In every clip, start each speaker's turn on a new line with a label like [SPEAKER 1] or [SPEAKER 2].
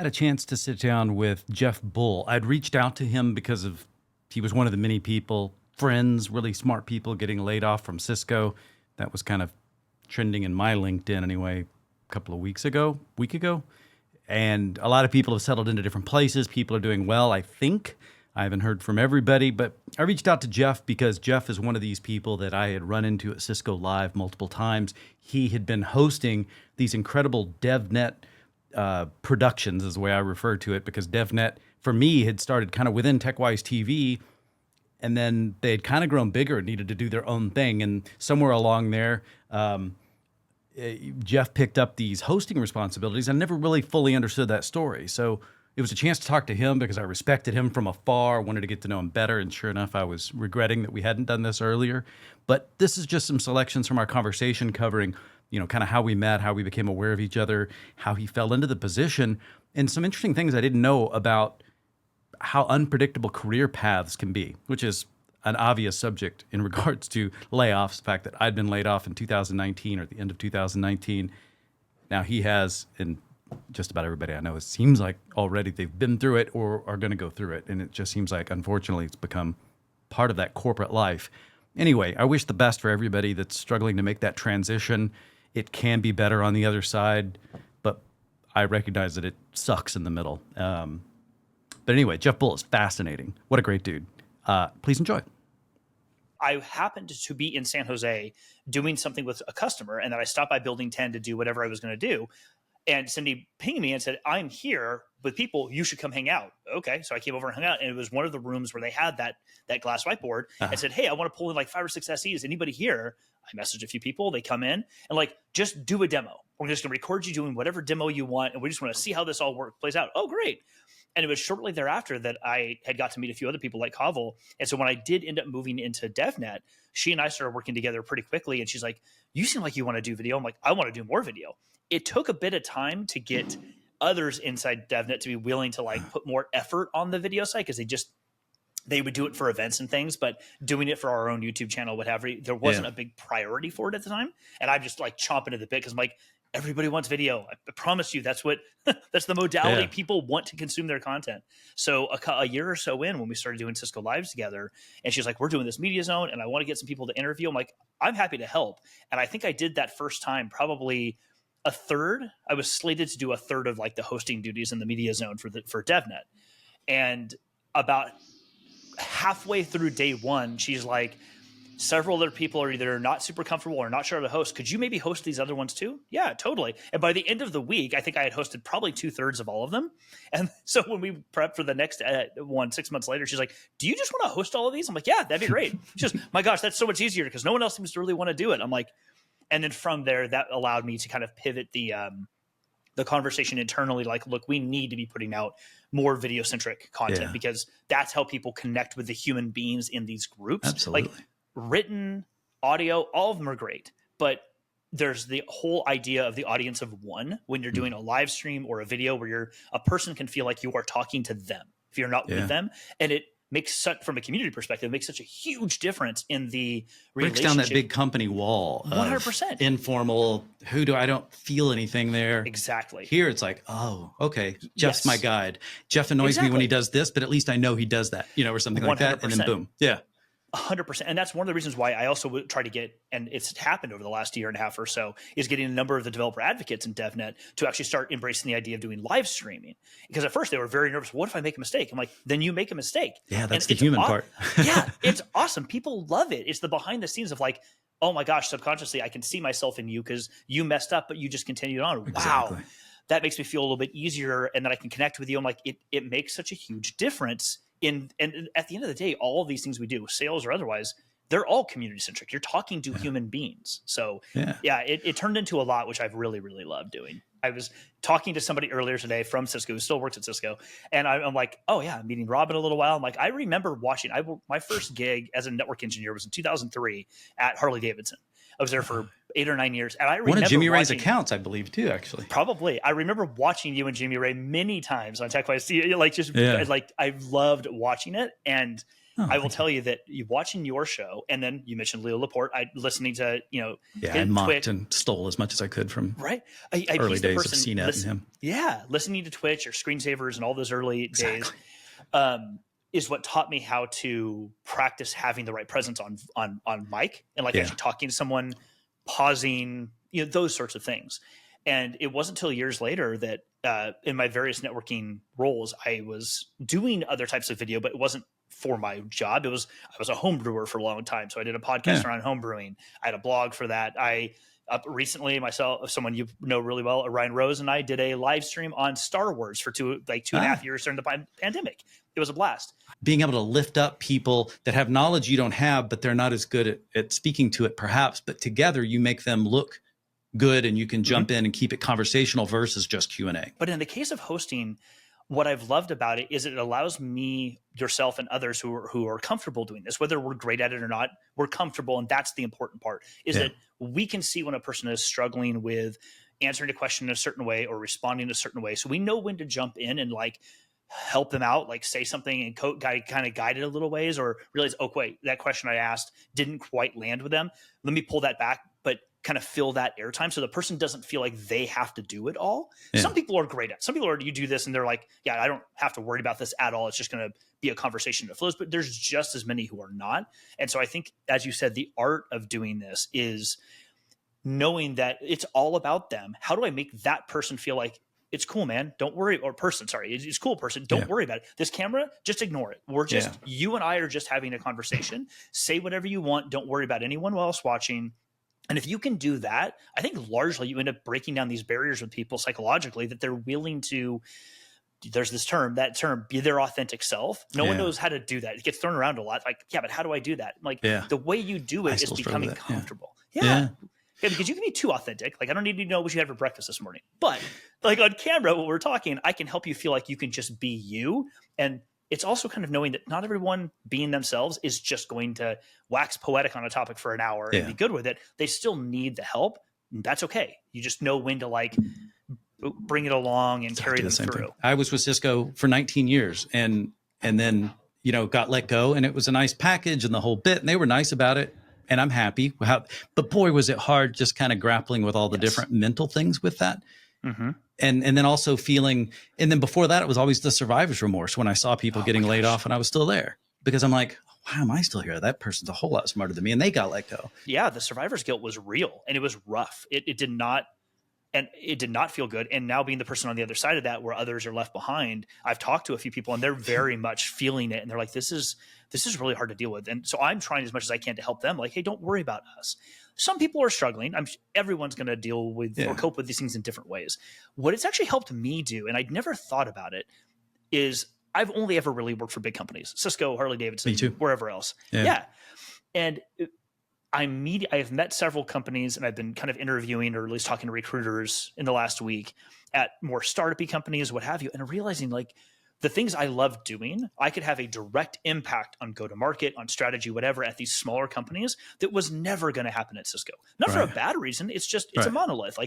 [SPEAKER 1] Had a chance to sit down with Jeff Bull. I'd reached out to him because he was one of the many people, friends, really smart people getting laid off from Cisco. That was kind of trending in my LinkedIn anyway, a couple of week ago. And a lot of people have settled into different places. People are doing well, I think. I haven't heard from everybody, but I reached out to Jeff because Jeff is one of these people that I had run into at Cisco Live multiple times. He had been hosting these incredible DevNet productions, is the way I refer to it, because DevNet, for me, had started kind of within TechWise TV, and then they had kind of grown bigger and needed to do their own thing. And somewhere along there, Jeff picked up these hosting responsibilities. I never really fully understood that story. So it was a chance to talk to him because I respected him from afar, wanted to get to know him better. And sure enough, I was regretting that we hadn't done this earlier. But this is just some selections from our conversation covering, kind of how we met, how we became aware of each other, how he fell into the position, and some interesting things I didn't know about how unpredictable career paths can be, which is an obvious subject in regards to layoffs. The fact that I'd been laid off in 2019 or at the end of 2019. Now he has, and just about everybody I know, it seems like already they've been through it or are going to go through it. And it just seems like, unfortunately, it's become part of that corporate life. Anyway, I wish the best for everybody that's struggling to make that transition. It can be better on the other side, but I recognize that it sucks in the middle. But anyway, Jeff Bull is fascinating. What a great dude. Please enjoy.
[SPEAKER 2] I happened to be in San Jose doing something with a customer, and then I stopped by Building 10 to do whatever I was going to do. And Cindy pinged me and said, I'm here with people. You should come hang out. Okay. So I came over and hung out. And it was one of the rooms where they had that glass whiteboard. I said, hey, I want to pull in like 5 or 6 SEs. Anybody here? I messaged a few people. They come in and just do a demo. We're just going to record you doing whatever demo you want. And we just want to see how this all plays out. Oh, great. And it was shortly thereafter that I had got to meet a few other people like Kaval. And so when I did end up moving into DevNet, she and I started working together pretty quickly. And she's like, you seem like you want to do video. I'm like, I want to do more video. It took a bit of time to get others inside DevNet to be willing to put more effort on the video side, because they would do it for events and things, but doing it for our own YouTube channel, whatever, there wasn't a big priority for it at the time. And I'm just chomping at the bit because I'm like, everybody wants video. I promise you, that's that's the modality people want to consume their content. So a year or so in, when we started doing Cisco Lives together, and she's like, we're doing this media zone and I want to get some people to interview. I'm like, I'm happy to help. And I think I did that first time, probably a third. I was slated to do a third of the hosting duties in the media zone for DevNet. And about halfway through day one, she's like, several other people are either not super comfortable or not sure how to host. Could you maybe host these other ones too? Yeah, totally. And by the end of the week, I think I had hosted probably 2/3 of all of them. And so when we prepped for the next one 6 months later, she's like, do you just want to host all of these? I'm like, yeah, that'd be great. She's just, my gosh, that's so much easier because no one else seems to really want to do it. I'm like, and then from there, that allowed me to kind of pivot the conversation internally. Look, we need to be putting out more video centric content because that's how people connect with the human beings in these groups.
[SPEAKER 1] Absolutely.
[SPEAKER 2] Written, audio, all of them are great, but there's the whole idea of the audience of one when you're doing a live stream or a video where a person can feel like you are talking to them if you're not with them. And it makes from a community perspective, it makes such a huge difference in the
[SPEAKER 1] relationship. Breaks down that big company wall.
[SPEAKER 2] 100%.
[SPEAKER 1] Informal. I don't feel anything there.
[SPEAKER 2] Exactly.
[SPEAKER 1] Here it's like, oh, okay. Jeff's my guide. Jeff annoys me when he does this, but at least I know he does that, or something like 100%. That. And then boom. Yeah.
[SPEAKER 2] 100%. And that's one of the reasons why I also would try to get, and it's happened over the last year and a half or so, is getting a number of the developer advocates in DevNet to actually start embracing the idea of doing live streaming. Because at first they were very nervous. What if I make a mistake? I'm like, then you make a mistake.
[SPEAKER 1] Yeah, that's the human part.
[SPEAKER 2] Yeah, it's awesome. People love it. It's the behind the scenes of oh my gosh, subconsciously I can see myself in you because you messed up, but you just continued on.
[SPEAKER 1] Exactly.
[SPEAKER 2] Wow. That makes me feel a little bit easier, and then I can connect with you. I'm like, it makes such a huge difference. And at the end of the day, all of these things we do, sales or otherwise, they're all community centric. You're talking to human beings. So it turned into a lot, which I've really, really loved doing. I was talking to somebody earlier today from Cisco who still works at Cisco. And I'm like, oh yeah, I'm meeting Rob in a little while. I'm like, I remember watching, my first gig as a network engineer was in 2003 at Harley Davidson. I was there for 8 or 9 years. And I remember
[SPEAKER 1] one of Jimmy Ray's accounts, I believe, too, actually.
[SPEAKER 2] Probably. I remember watching you and Jimmy Ray many times on TechWise. I've loved watching it. And I will tell you that you watching your show, and then you mentioned Leo Laporte, listening to,
[SPEAKER 1] I mocked and stole as much as I could from
[SPEAKER 2] right.
[SPEAKER 1] early
[SPEAKER 2] He's the
[SPEAKER 1] days of
[SPEAKER 2] person
[SPEAKER 1] CNET and him.
[SPEAKER 2] Yeah. Listening to Twitch or screensavers and all those early days, is what taught me how to practice having the right presence on mic and actually talking to someone, pausing, those sorts of things. And it wasn't until years later that in my various networking roles, I was doing other types of video, but it wasn't for my job. I was a home brewer for a long time. So I did a podcast around home brewing. I had a blog for that. Recently someone you know really well, Ryan Rose, and I did a live stream on Star Wars for two and a half years during the pandemic. It was a blast.
[SPEAKER 1] Being able to lift up people that have knowledge you don't have, but they're not as good at speaking to it perhaps, but together you make them look good and you can jump in and keep it conversational versus just Q&A.
[SPEAKER 2] But in the case of hosting, what I've loved about it is it allows me, yourself, and others who are comfortable doing this, whether we're great at it or not, we're comfortable. And that's the important part, is that we can see when a person is struggling with answering a question in a certain way or responding in a certain way. So we know when to jump in and help them out, say something and kind of guide it a little ways, or realize, oh, wait, that question I asked didn't quite land with them. Let me pull that back, but kind of fill that airtime so the person doesn't feel like they have to do it all. Yeah. Some people are great at. Some people you do this and they're like, yeah, I don't have to worry about this at all. It's just going to be a conversation that flows. But there's just as many who are not. And so I think, as you said, the art of doing this is knowing that it's all about them. How do I make that person feel like, it's cool, man, don't worry, or person, sorry, it's cool, person, don't worry about it. This camera, just ignore it. We're just, you and I are just having a conversation. Say whatever you want. Don't worry about anyone else watching. And if you can do that, I think largely you end up breaking down these barriers with people psychologically, that they're willing to, there's that term, be their authentic self. No one knows how to do that. It gets thrown around a lot. But how do I do that? The way you do it is becoming comfortable. Yeah, because you can be too authentic. I don't need to know what you had for breakfast this morning. But on camera, when we're talking, I can help you feel like you can just be you. And it's also kind of knowing that not everyone being themselves is just going to wax poetic on a topic for an hour and be good with it. They still need the help. That's okay. You just know when to bring it along and carry them through.
[SPEAKER 1] Thing. I was with Cisco for 19 years and then, got let go, and it was a nice package and the whole bit, and they were nice about it. And I'm happy. But boy, was it hard just kind of grappling with all the different mental things with that. Mm-hmm. And then also feeling, and then before that, it was always the survivor's remorse when I saw people getting laid off and I was still there, because I'm like, why am I still here? That person's a whole lot smarter than me, and they got let go.
[SPEAKER 2] Yeah, the survivor's guilt was real, and it was rough. It did not feel good. And now being the person on the other side of that, where others are left behind, I've talked to a few people and they're very much feeling it. And they're like, this is really hard to deal with. And so I'm trying as much as I can to help them. Hey, don't worry about us. Some people are struggling. Everyone's going to deal with or cope with these things in different ways. What it's actually helped me do, and I'd never thought about it, is I've only ever really worked for big companies, Cisco, Harley Davidson, wherever else. Yeah. And I have met several companies, and I've been kind of interviewing or at least talking to recruiters in the last week at more startup-y companies, what have you, and realizing the things I love doing, I could have a direct impact on go-to-market, on strategy, whatever, at these smaller companies that was never going to happen at Cisco. Not for a bad reason. It's just, it's a monolith.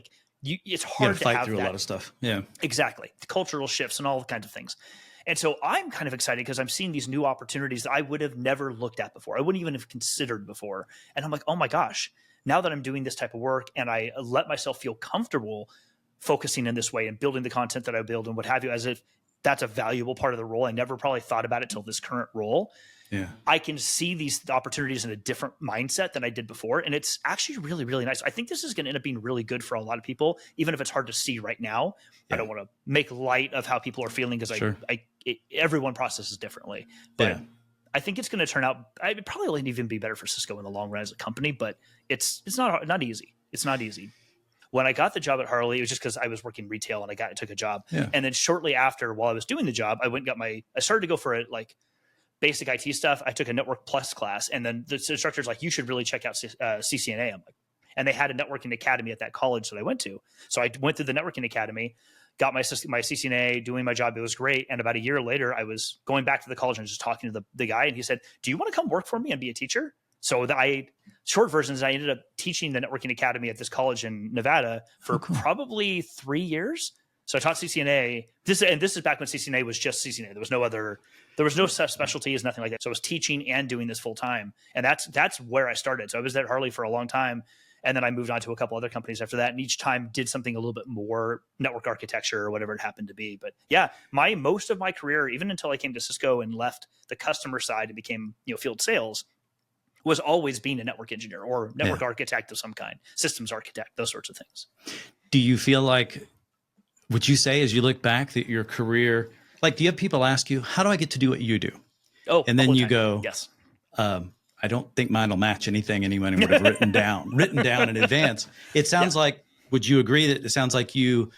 [SPEAKER 2] It's hard to
[SPEAKER 1] fight through
[SPEAKER 2] that.
[SPEAKER 1] A lot of stuff. Yeah,
[SPEAKER 2] exactly. The cultural shifts and all kinds of things. And so I'm kind of excited because I'm seeing these new opportunities that I would have never looked at before. I wouldn't even have considered before. And I'm like, oh my gosh, now that I'm doing this type of work and I let myself feel comfortable focusing in this way and building the content that I build and what have you, as if that's a valuable part of the role. I never probably thought about it till this current role. Yeah, I can see these opportunities in a different mindset than I did before. And it's actually really, really nice. I think this is going to end up being really good for a lot of people, even if it's hard to see right now. Yeah. I don't want to make light of how people are feeling because everyone processes differently. But I think it's going to turn out, it probably won't even be better for Cisco in the long run as a company, but it's not easy. It's not easy. When I got the job at Harley, it was just because I was working retail and I took a job. Yeah. And then shortly after, while I was doing the job, I started to go for it, basic IT stuff. I took a Network Plus class, and then the instructor's like, you should really check out CCNA. I'm like, and they had a networking academy at that college that I went to. So I went through the networking academy, got my CCNA, doing my job. It was great. And about a year later, I was going back to the college and just talking to the guy, and he said, do you want to come work for me and be a teacher? So short version is I ended up teaching the networking academy at this college in Nevada for probably 3 years. So I taught CCNA. This is back when CCNA was just CCNA. There was no specialties, nothing like that. So I was teaching and doing this full time, and that's where I started. So I was at Harley for a long time, and then I moved on to a couple other companies after that. And each time did something a little bit more network architecture or whatever it happened to be. But yeah, most of my career, even until I came to Cisco and left the customer side and became field sales, was always being a network engineer or network architect of some kind, systems architect, those sorts of things.
[SPEAKER 1] Do you feel like, would you say as you look back that your career, like, do you have people ask you, how do I get to do what you do?
[SPEAKER 2] Oh,
[SPEAKER 1] and then you go,
[SPEAKER 2] yes.
[SPEAKER 1] I don't think mine will match anything anyone would have written down in advance. It sounds like, would you agree that it sounds like you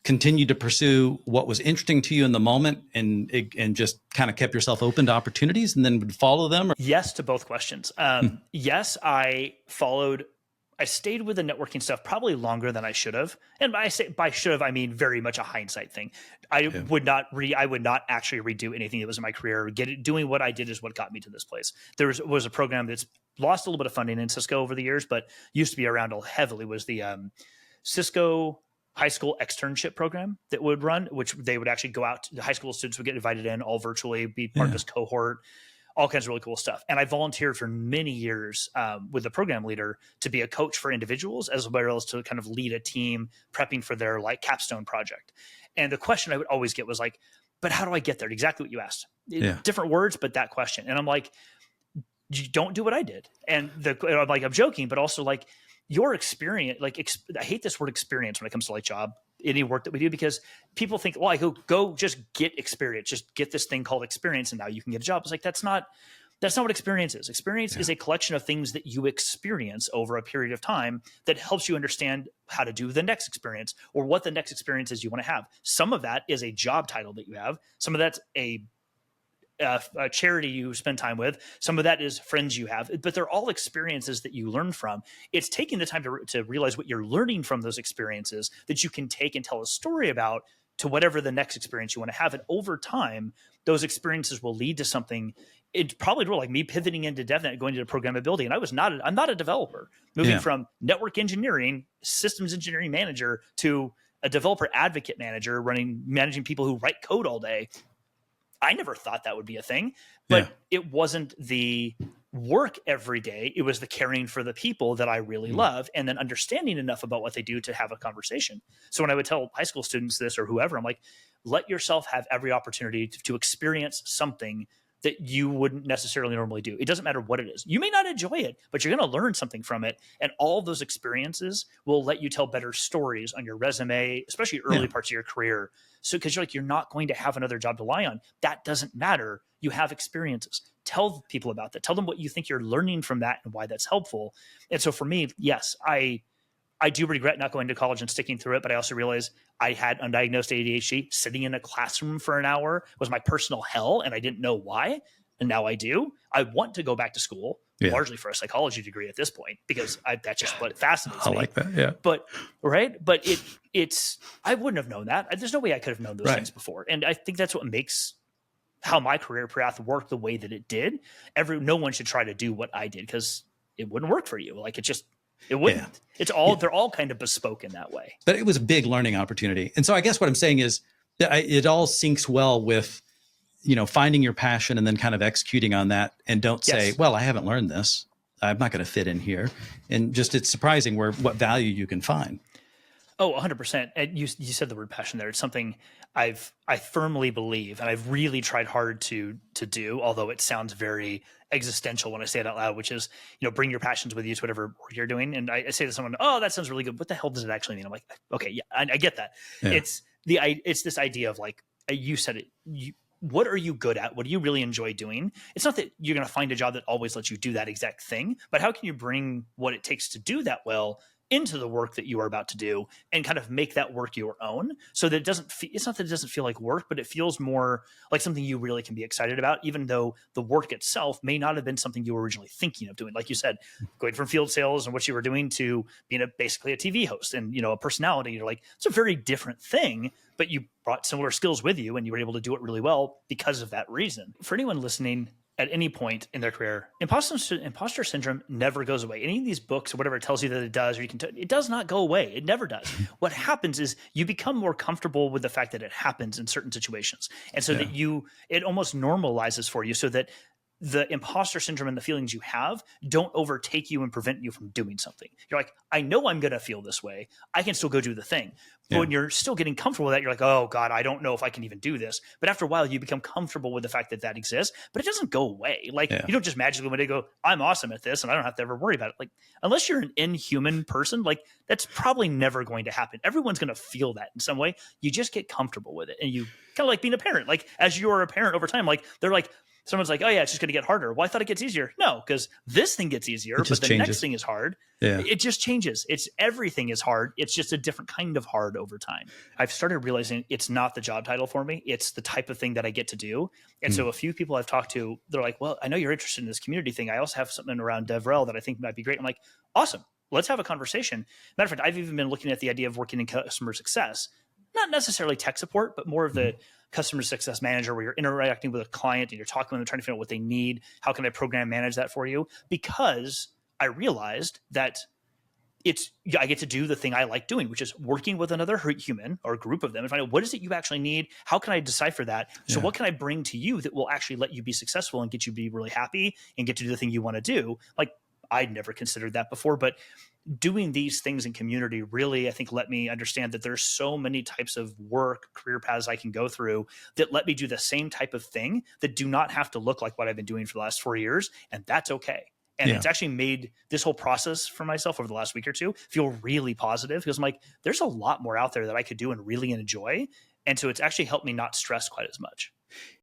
[SPEAKER 1] continued to pursue what was interesting to you in the moment and just kind of kept yourself open to opportunities and then would follow them?
[SPEAKER 2] Yes to both questions. Yes, I stayed with the networking stuff probably longer than I should have. And by should have, I mean very much a hindsight thing. I would not actually redo anything that was in my career. Doing what I did is what got me to this place. There was a program that's lost a little bit of funding in Cisco over the years, but used to be around heavily, was the Cisco high school externship program that would run, which they would actually go out, the high school students would get invited in all virtually, be part of this cohort, all kinds of really cool stuff. And I volunteered for many years with the program leader to be a coach for individuals, as well as to kind of lead a team prepping for their like capstone project. And the question I would always get was like, but how do I get there? Exactly what you asked. Different words, but that question. And I'm like, you don't do what I did. And I'm joking, but also like, your experience, I hate this word experience when it comes to like job, any work that we do, because people think, well, I go just get experience, just get this thing called experience, and now you can get a job. It's like, that's not what experience is. Experience is a collection of things that you experience over a period of time that helps you understand how to do the next experience or what the next experience is you want to have. Some of that is a job title that you have. Some of that's a charity you spend time with. Some of that is friends you have, but they're all experiences that you learn from. It's taking the time to realize what you're learning from those experiences that you can take and tell a story about to whatever the next experience you want to have. And over time, those experiences will lead to something. It probably will, like me pivoting into DevNet, going into programmability. And I'm not a developer, moving from network engineering, systems engineering manager to a developer advocate manager, managing people who write code all day. I never thought that would be a thing, but it wasn't the work every day. It was the caring for the people that I really love, and then understanding enough about what they do to have a conversation. So when I would tell high school students this or whoever, I'm like, let yourself have every opportunity to experience something that you wouldn't necessarily normally do. It doesn't matter what it is. You may not enjoy it, but you're going to learn something from it. And all of those experiences will let you tell better stories on your resume, especially early parts of your career. So, because you're not going to have another job to lie on. That doesn't matter. You have experiences. Tell people about that. Tell them what you think you're learning from that and why that's helpful. And so for me, yes, I do regret not going to college and sticking through it, but I also realized I had undiagnosed ADHD. Sitting in a classroom for an hour was my personal hell, and I didn't know why. And now I do. I want to go back to school, largely for a psychology degree at this point, because that's just what fascinates me.
[SPEAKER 1] I like that, yeah.
[SPEAKER 2] But it's I wouldn't have known that. There's no way I could have known those things before. And I think that's what makes how my career path worked the way that it did. No one should try to do what I did, because it wouldn't work for you. Like it wouldn't. Yeah. It's all they're all kind of bespoke in that way.
[SPEAKER 1] But it was a big learning opportunity. And so I guess what I'm saying is that it all syncs well with, finding your passion and then kind of executing on that, and don't say, well, I haven't learned this. I'm not going to fit in here. And just, it's surprising what value you can find.
[SPEAKER 2] Oh, 100%. And you said the word passion there. It's something I firmly believe, and I've really tried hard to do, although it sounds very existential when I say it out loud, which is, bring your passions with you to whatever work you're doing. And I say to someone, oh, that sounds really good. What the hell does it actually mean? I'm like, okay, yeah, I get that. Yeah. It's this idea of like, you said it, what are you good at? What do you really enjoy doing? It's not that you're going to find a job that always lets you do that exact thing, but how can you bring what it takes to do that well into the work that you are about to do and kind of make that work your own, so that it's not that it doesn't feel like work, but it feels more like something you really can be excited about, even though the work itself may not have been something you were originally thinking of doing. Like you said, going from field sales and what you were doing to being basically a TV host and, a personality, you're like, it's a very different thing, but you brought similar skills with you and you were able to do it really well because of that reason. For anyone listening, at any point in their career, imposter syndrome never goes away. Any of these books or whatever it tells you that it does, or it does not go away. It never does. What happens is you become more comfortable with the fact that it happens in certain situations. And so
[SPEAKER 1] Yeah.
[SPEAKER 2] that it almost normalizes for you, so that the imposter syndrome and the feelings you have don't overtake you and prevent you from doing something. You're like, I know I'm going to feel this way. I can still go do the thing. But
[SPEAKER 1] Yeah.
[SPEAKER 2] when you're still getting comfortable with that, you're like, oh God, I don't know if I can even do this. But after a while, you become comfortable with the fact that that exists, but it doesn't go away. Like
[SPEAKER 1] Yeah.
[SPEAKER 2] you don't just magically one day go, I'm awesome at this and I don't have to ever worry about it. Like unless you're an inhuman person, like that's probably never going to happen. Everyone's going to feel that in some way. You just get comfortable with it. And you kind of like being a parent. Like as you're a parent over time, like they're like, someone's like, oh yeah, it's just going to get harder. Well, I thought it gets easier. No, because this thing gets easier,
[SPEAKER 1] It just
[SPEAKER 2] but the next
[SPEAKER 1] changes.
[SPEAKER 2] thing is hard.
[SPEAKER 1] Yeah.
[SPEAKER 2] It just changes. Everything is hard. It's just a different kind of hard over time. I've started realizing it's not the job title for me. It's the type of thing that I get to do. And so a few people I've talked to, they're like, well, I know you're interested in this community thing. I also have something around DevRel that I think might be great. I'm like, awesome. Let's have a conversation. Matter of fact, I've even been looking at the idea of working in customer success, not necessarily tech support, but more of the customer success manager, where you're interacting with a client and you're talking to them, trying to figure out what they need. How can I program manage that for you? Because I realized that I get to do the thing I like doing, which is working with another human or a group of them and find out what is it you actually need? How can I decipher that? So what can I bring to you that will actually let you be successful and get you to be really happy and get to do the thing you want to do? Like I'd never considered that before, but doing these things in community really, I think, let me understand that there's so many types of work, career paths I can go through that let me do the same type of thing that do not have to look like what I've been doing for the last 4 years. And that's okay. And
[SPEAKER 1] Yeah.
[SPEAKER 2] it's actually made this whole process for myself over the last week or two feel really positive, because I'm like, there's a lot more out there that I could do and really enjoy. And so it's actually helped me not stress quite as much.